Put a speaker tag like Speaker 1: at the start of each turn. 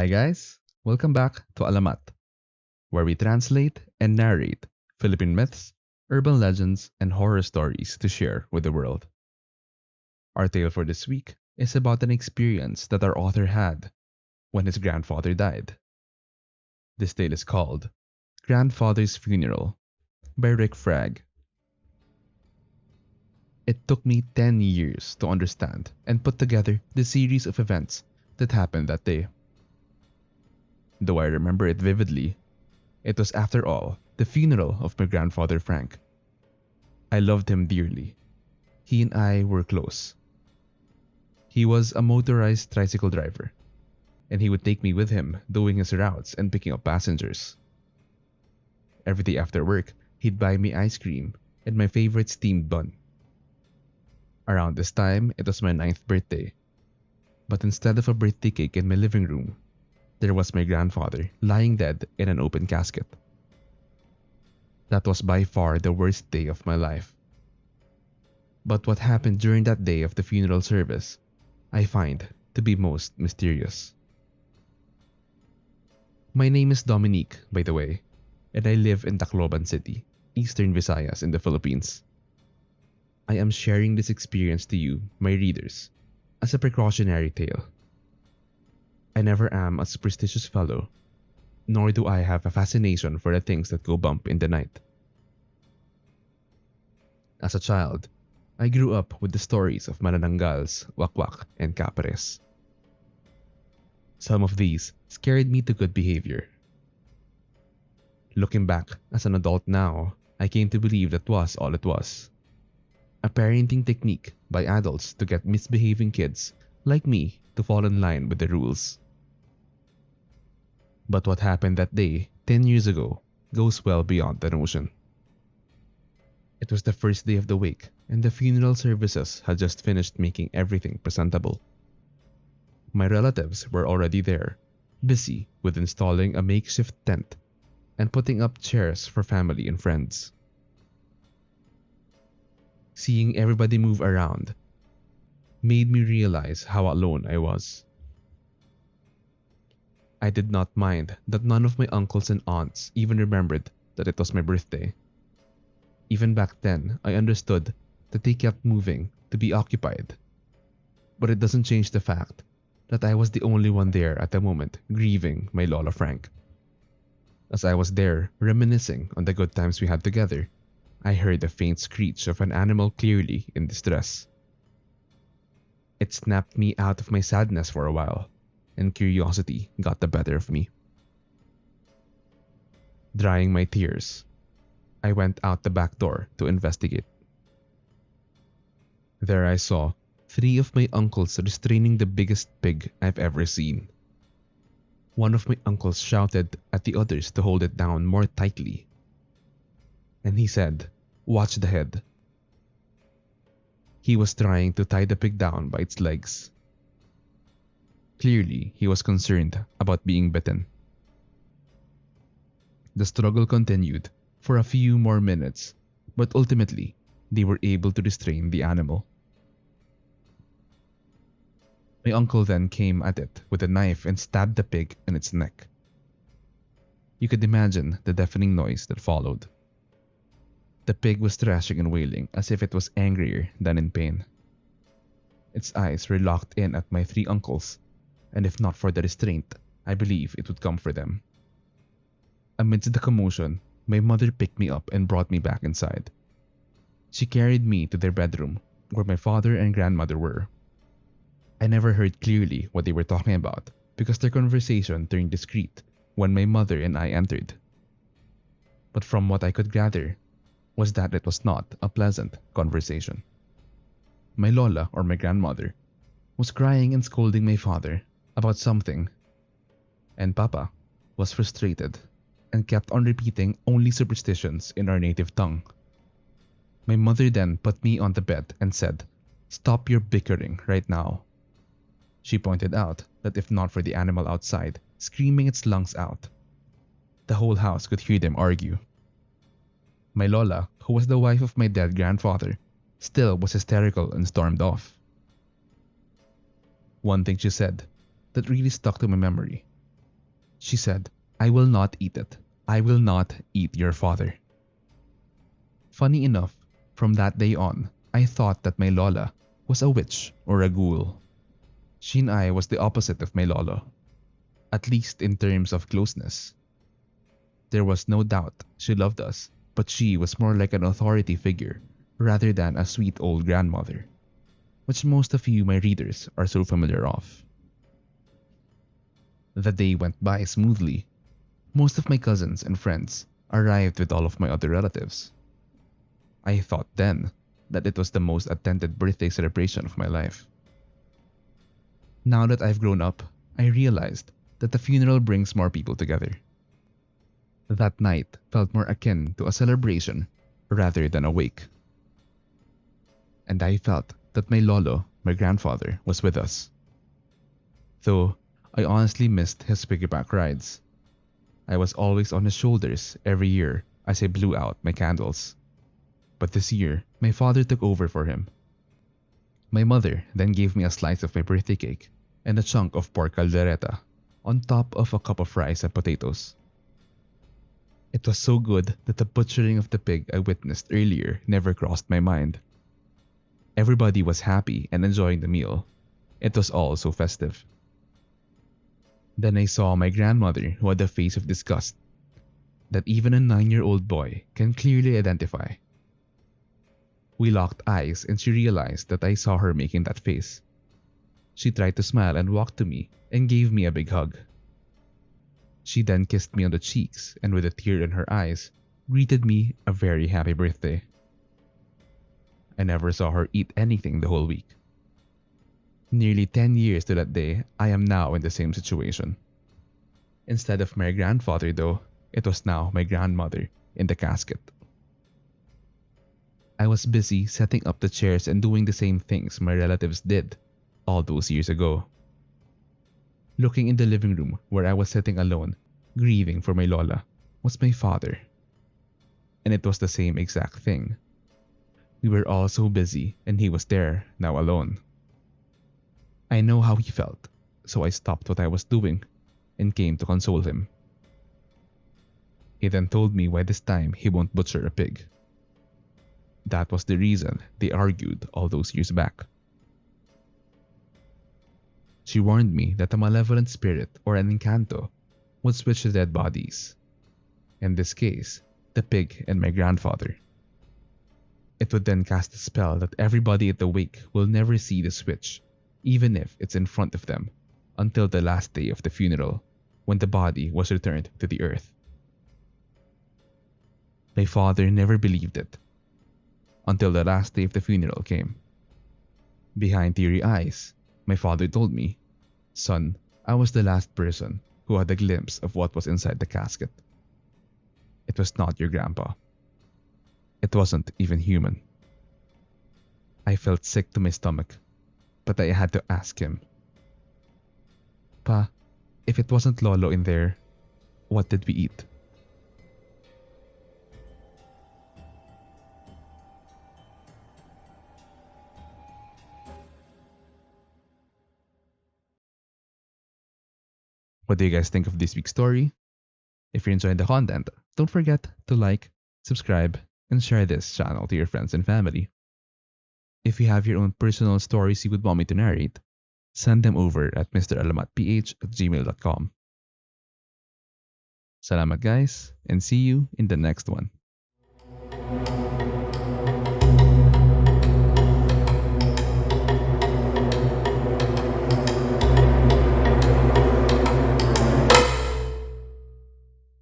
Speaker 1: Hi guys, welcome back to Alamat, where we translate and narrate Philippine myths, urban legends, and horror stories to share with the world. Our tale for this week is about an experience that our author had when his grandfather died. This tale is called Grandfather's Funeral by Rick Fragg. It took me 10 years to understand and put together the series of events that happened that day. Though I remember it vividly, it was, after all, the funeral of my grandfather Frank. I loved him dearly. He and I were close. He was a motorized tricycle driver, and he would take me with him doing his routes and picking up passengers. Every day after work, he'd buy me ice cream and my favorite steamed bun. Around this time, it was my 9th birthday. But instead of a birthday cake in my living room, there was my grandfather lying dead in an open casket. That was by far the worst day of my life. But what happened during that day of the funeral service, I find to be most mysterious. My name is Dominique, by the way, and I live in Tacloban City, Eastern Visayas in the Philippines. I am sharing this experience to you, my readers, as a precautionary tale. I never am a superstitious fellow, nor do I have a fascination for the things that go bump in the night. As a child, I grew up with the stories of manananggals, wakwak, and kapres. Some of these scared me to good behavior. Looking back as an adult now, I came to believe that was all it was. A parenting technique by adults to get misbehaving kids like me to fall in line with the rules. But what happened that day, 10 years ago, goes well beyond the notion. It was the first day of the wake, and the funeral services had just finished making everything presentable. My relatives were already there, busy with installing a makeshift tent and putting up chairs for family and friends. Seeing everybody move around made me realize how alone I was. I did not mind that none of my uncles and aunts even remembered that it was my birthday. Even back then, I understood that they kept moving to be occupied. But it doesn't change the fact that I was the only one there at the moment grieving my Lola Frank. As I was there reminiscing on the good times we had together, I heard a faint screech of an animal clearly in distress. It snapped me out of my sadness for a while, and curiosity got the better of me. Drying my tears, I went out the back door to investigate. There I saw 3 of my uncles restraining the biggest pig I've ever seen. One of my uncles shouted at the others to hold it down more tightly. And he said, "Watch the head." He was trying to tie the pig down by its legs. Clearly, he was concerned about being bitten. The struggle continued for a few more minutes, but ultimately, they were able to restrain the animal. My uncle then came at it with a knife and stabbed the pig in its neck. You could imagine the deafening noise that followed. The pig was thrashing and wailing as if it was angrier than in pain. Its eyes were locked in at my 3 uncles, and if not for the restraint, I believe it would come for them. Amidst the commotion, my mother picked me up and brought me back inside. She carried me to their bedroom, where my father and grandmother were. I never heard clearly what they were talking about because their conversation turned discreet when my mother and I entered. But from what I could gather, was that it was not a pleasant conversation. My Lola, or my grandmother, was crying and scolding my father about something, and Papa was frustrated and kept on repeating only superstitions in our native tongue. My mother then put me on the bed and said, "Stop your bickering right now." She pointed out that if not for the animal outside screaming its lungs out, the whole house could hear them argue. My Lola, who was the wife of my dead grandfather, still was hysterical and stormed off. One thing she said that really stuck to my memory She said, "I will not eat it. I will not eat your father." Funny enough, from that day on, I thought that my lola was a witch or a ghoul. She and I was the opposite of my lolo, at least in terms of closeness. There was no doubt she loved us, but she was more like an authority figure rather than a sweet old grandmother, which most of you, my readers, are so familiar of. The day went by smoothly. Most of my cousins and friends arrived with all of my other relatives. I thought then that it was the most attended birthday celebration of my life. Now that I've grown up, I realized that the funeral brings more people together. That night felt more akin to a celebration rather than a wake. And I felt that my lolo, my grandfather, was with us. Though I honestly missed his piggyback rides. I was always on his shoulders every year as I blew out my candles. But this year, my father took over for him. My mother then gave me a slice of my birthday cake and a chunk of pork caldereta on top of a cup of rice and potatoes. It was so good that the butchering of the pig I witnessed earlier never crossed my mind. Everybody was happy and enjoying the meal. It was all so festive. Then I saw my grandmother, who had a face of disgust that even a 9-year-old boy can clearly identify. We locked eyes and she realized that I saw her making that face. She tried to smile and walked to me and gave me a big hug. She then kissed me on the cheeks and with a tear in her eyes, greeted me a very happy birthday. I never saw her eat anything the whole week. Nearly 10 years to that day, I am now in the same situation. Instead of my grandfather though, it was now my grandmother in the casket. I was busy setting up the chairs and doing the same things my relatives did all those years ago. Looking in the living room where I was sitting alone, grieving for my lola, was my father. And it was the same exact thing. We were all so busy and he was there, now alone. I know how he felt, so I stopped what I was doing and came to console him. He then told me why this time he won't butcher a pig. That was the reason they argued all those years back. She warned me that a malevolent spirit or an encanto would switch the dead bodies. In this case, the pig and my grandfather. It would then cast a spell that everybody at the wake will never see the switch, even if it's in front of them, until the last day of the funeral, when the body was returned to the earth. My father never believed it, until the last day of the funeral came. Behind teary eyes, my father told me, "Son, I was the last person who had a glimpse of what was inside the casket. It was not your grandpa. It wasn't even human." I felt sick to my stomach, but I had to ask him, "Pa, if it wasn't Lolo in there, what did we eat?" What do you guys think of this week's story? If you're enjoying the content, don't forget to like, subscribe, and share this channel to your friends and family. If you have your own personal stories you would want me to narrate, send them over at mralamatph@gmail.com. Salamat guys, and see you in the next one.